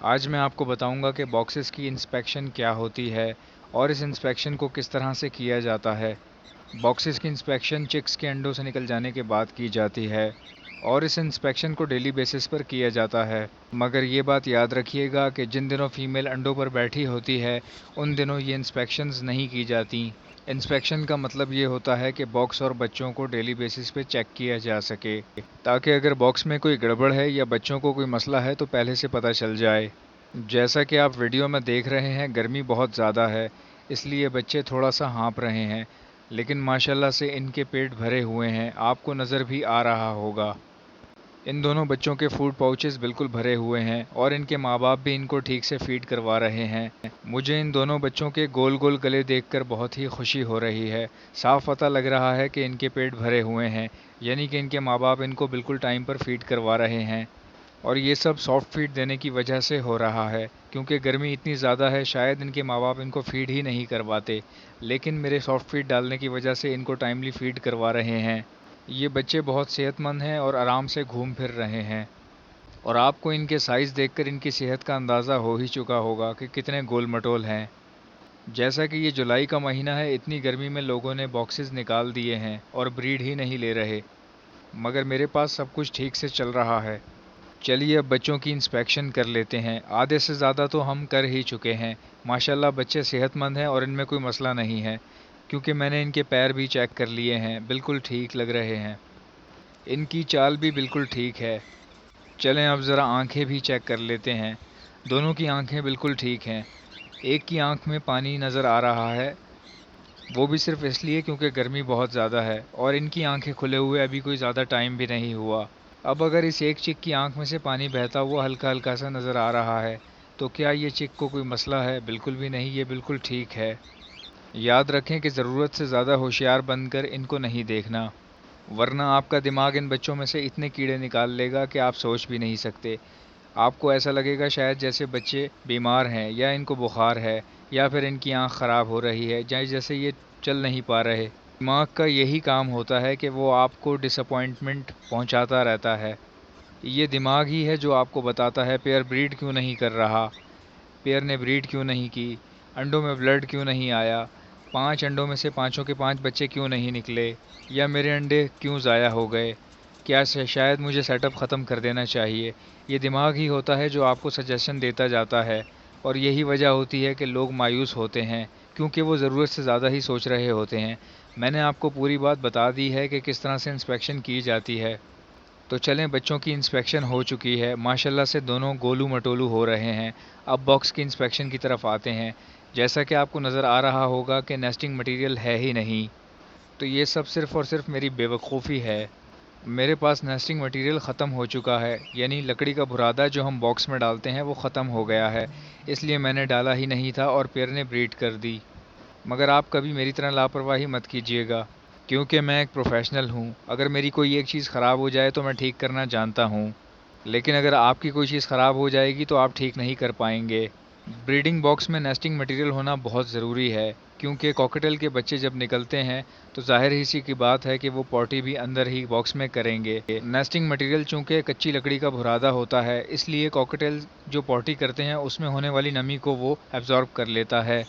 آج میں آپ کو بتاؤں گا کہ باکسز کی انسپیکشن کیا ہوتی ہے اور اس انسپیکشن کو کس طرح سے کیا جاتا ہے۔ باکسز کی انسپیکشن چکس کے انڈوں سے نکل جانے کے بعد کی جاتی ہے اور اس انسپیکشن کو ڈیلی بیسس پر کیا جاتا ہے، مگر یہ بات یاد رکھیے گا کہ جن دنوں فیمیل انڈوں پر بیٹھی ہوتی ہے ان دنوں یہ انسپیکشنز نہیں کی جاتی۔ انسپیکشن کا مطلب یہ ہوتا ہے کہ باکس اور بچوں کو ڈیلی بیسس پہ چیک کیا جا سکے، تاکہ اگر باکس میں کوئی گڑبڑ ہے یا بچوں کو کوئی مسئلہ ہے تو پہلے سے پتہ چل جائے۔ جیسا کہ آپ ویڈیو میں دیکھ رہے ہیں، گرمی بہت زیادہ ہے، اس لیے بچے تھوڑا سا ہانپ رہے ہیں، لیکن ماشاءاللہ سے ان کے پیٹ بھرے ہوئے ہیں، آپ کو نظر بھی آ رہا ہوگا۔ ان دونوں بچوں کے فوڈ پاؤچز بالکل بھرے ہوئے ہیں اور ان کے ماں باپ بھی ان کو ٹھیک سے فیڈ کروا رہے ہیں۔ مجھے ان دونوں بچوں کے گول گول گلے دیکھ کر بہت ہی خوشی ہو رہی ہے۔ صاف پتہ لگ رہا ہے کہ ان کے پیٹ بھرے ہوئے ہیں، یعنی کہ ان کے ماں باپ ان کو بالکل ٹائم پر فیڈ کروا رہے ہیں، اور یہ سب سافٹ فیڈ دینے کی وجہ سے ہو رہا ہے، کیونکہ گرمی اتنی زیادہ ہے شاید ان کے ماں باپ ان کو فیڈ ہی نہیں کرواتے، لیکن میرے سافٹ فیڈ ڈالنے کی وجہ سے ان کو ٹائملی فیڈ کروا رہے ہیں۔ یہ بچے بہت صحت مند ہیں اور آرام سے گھوم پھر رہے ہیں، اور آپ کو ان کے سائز دیکھ کر ان کی صحت کا اندازہ ہو ہی چکا ہوگا کہ کتنے گول مٹول ہیں۔ جیسا کہ یہ جولائی کا مہینہ ہے، اتنی گرمی میں لوگوں نے باکسز نکال دیے ہیں اور بریڈ ہی نہیں لے رہے، مگر میرے پاس سب کچھ ٹھیک سے چل رہا ہے۔ چلیے اب بچوں کی انسپیکشن کر لیتے ہیں۔ آدھے سے زیادہ تو ہم کر ہی چکے ہیں۔ ماشاءاللہ بچے صحت مند ہیں اور ان میں کوئی مسئلہ نہیں ہے، کیونکہ میں نے ان کے پیر بھی چیک کر لیے ہیں، بالکل ٹھیک لگ رہے ہیں۔ ان کی چال بھی بالکل ٹھیک ہے۔ چلیں اب ذرا آنکھیں بھی چیک کر لیتے ہیں۔ دونوں کی آنکھیں بالکل ٹھیک ہیں۔ ایک کی آنکھ میں پانی نظر آ رہا ہے، وہ بھی صرف اس لیے کیونکہ گرمی بہت زیادہ ہے، اور ان کی آنکھیں کھلے ہوئے ابھی کوئی زیادہ ٹائم بھی نہیں ہوا۔ اب اگر اس ایک چک کی آنکھ میں سے پانی بہتا ہوا ہلکا ہلکا سا نظر آ رہا ہے تو کیا یہ چک کو کوئی مسئلہ ہے؟ بالکل بھی نہیں، یہ بالکل ٹھیک ہے۔ یاد رکھیں کہ ضرورت سے زیادہ ہوشیار بن کر ان کو نہیں دیکھنا، ورنہ آپ کا دماغ ان بچوں میں سے اتنے کیڑے نکال لے گا کہ آپ سوچ بھی نہیں سکتے۔ آپ کو ایسا لگے گا شاید جیسے بچے بیمار ہیں یا ان کو بخار ہے یا پھر ان کی آنکھ خراب ہو رہی ہے، جیسے یہ چل نہیں پا رہے۔ دماغ کا یہی کام ہوتا ہے کہ وہ آپ کو ڈس اپوائنٹمنٹ پہنچاتا رہتا ہے۔ یہ دماغ ہی ہے جو آپ کو بتاتا ہے پیئر بریڈ کیوں نہیں کر رہا، پیئر نے بریڈ کیوں نہیں کی، انڈوں میں بلڈ کیوں نہیں آیا، 5 انڈوں میں سے 5 کے 5 بچے کیوں نہیں نکلے، یا میرے انڈے کیوں ضائع ہو گئے، کیا شاید مجھے سیٹ اپ ختم کر دینا چاہیے۔ یہ دماغ ہی ہوتا ہے جو آپ کو سجیشن دیتا جاتا ہے، اور یہی وجہ ہوتی ہے کہ لوگ مایوس ہوتے ہیں، کیونکہ وہ ضرورت سے زیادہ ہی سوچ رہے ہوتے ہیں۔ میں نے آپ کو پوری بات بتا دی ہے کہ کس طرح سے انسپیکشن کی جاتی ہے۔ تو چلیں، بچوں کی انسپیکشن ہو چکی ہے، ماشاءاللہ سے دونوں گولو مٹولو ہو رہے ہیں۔ اب باکس کی انسپیکشن کی طرف آتے ہیں۔ جیسا کہ آپ کو نظر آ رہا ہوگا کہ نیسٹنگ مٹیریل ہے ہی نہیں، تو یہ سب صرف اور صرف میری بے وقوفی ہے۔ میرے پاس نیسٹنگ مٹیریل ختم ہو چکا ہے، یعنی لکڑی کا برادہ جو ہم باکس میں ڈالتے ہیں وہ ختم ہو گیا ہے، اس لیے میں نے ڈالا ہی نہیں تھا اور پیئر نے بریڈ کر دی۔ مگر آپ کبھی میری طرح لاپرواہی مت کیجیے گا، کیونکہ میں ایک پروفیشنل ہوں۔ اگر میری کوئی ایک چیز خراب ہو جائے تو میں ٹھیک کرنا جانتا ہوں، لیکن اگر آپ کی کوئی چیز خراب ہو جائے گی تو آپ ٹھیک نہیں کر پائیں گے۔ بریڈنگ باکس میں نیسٹنگ مٹیریل ہونا بہت ضروری ہے، کیونکہ کاکٹیل کے بچے جب نکلتے ہیں تو ظاہر ہی سی کی بات ہے کہ وہ پوٹی بھی اندر ہی باکس میں کریں گے۔ نیسٹنگ مٹیریل چونکہ کچی لکڑی کا برادہ ہوتا ہے، اس لیے کاکٹیل جو پوٹی کرتے ہیں اس میں ہونے والی نمی کو وہ ایبزارب کر لیتا ہے،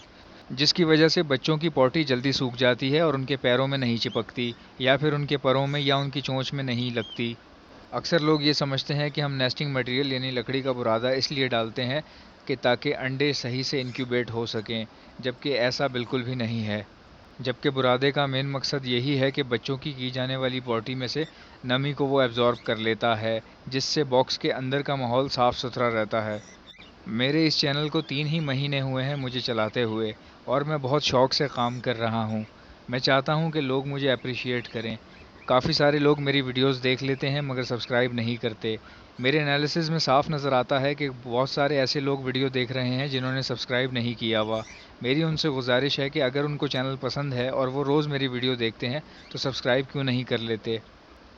جس کی وجہ سے بچوں کی پوٹی جلدی سوکھ جاتی ہے اور ان کے پیروں میں نہیں چپکتی، یا پھر ان کے پروں میں یا ان کی چونچ میں نہیں لگتی۔ اکثر لوگ یہ سمجھتے ہیں کہ ہم نیسٹنگ مٹیریل یعنی لکڑی کا برادہ اس لیے ڈالتے ہیں کہ تاکہ انڈے صحیح سے انکیوبیٹ ہو سکیں، جبکہ ایسا بالکل بھی نہیں ہے۔ جبکہ برادے کا مین مقصد یہی ہے کہ بچوں کی جانے والی پوٹی میں سے نمی کو وہ ایبزارب کر لیتا ہے، جس سے باکس کے اندر کا ماحول صاف ستھرا رہتا ہے۔ میرے اس چینل کو 3 ہی مہینے ہوئے ہیں مجھے چلاتے ہوئے، اور میں بہت شوق سے کام کر رہا ہوں۔ میں چاہتا ہوں کہ لوگ مجھے اپریشیٹ کریں۔ کافی سارے لوگ میری ویڈیوز دیکھ لیتے ہیں مگر سبسکرائب نہیں کرتے۔ میرے انالیسز میں صاف نظر آتا ہے کہ بہت سارے ایسے لوگ ویڈیو دیکھ رہے ہیں جنہوں نے سبسکرائب نہیں کیا ہوا۔ میری ان سے گزارش ہے کہ اگر ان کو چینل پسند ہے اور وہ روز میری ویڈیو دیکھتے ہیں تو سبسکرائب کیوں نہیں کر لیتے۔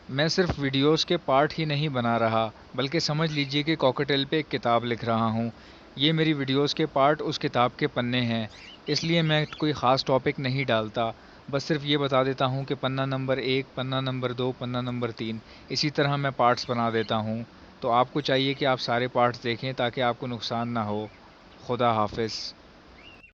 میں صرف ویڈیوز کے پارٹ ہی نہیں بنا رہا، بلکہ سمجھ لیجئے کہ کاکٹیل پہ ایک کتاب لکھ رہا ہوں۔ یہ میری ویڈیوز کے پارٹ اس کتاب کے پنے ہیں، اس لیے میں کوئی خاص ٹاپک نہیں ڈالتا، بس صرف یہ بتا دیتا ہوں کہ پنہ نمبر 1، پنہ نمبر 2، پنہ نمبر 3، اسی طرح میں پارٹس بنا دیتا ہوں تو آپ کو چاہیے کہ آپ سارے پارٹس دیکھیں تاکہ آپ کو نقصان نہ ہو. خدا حافظ.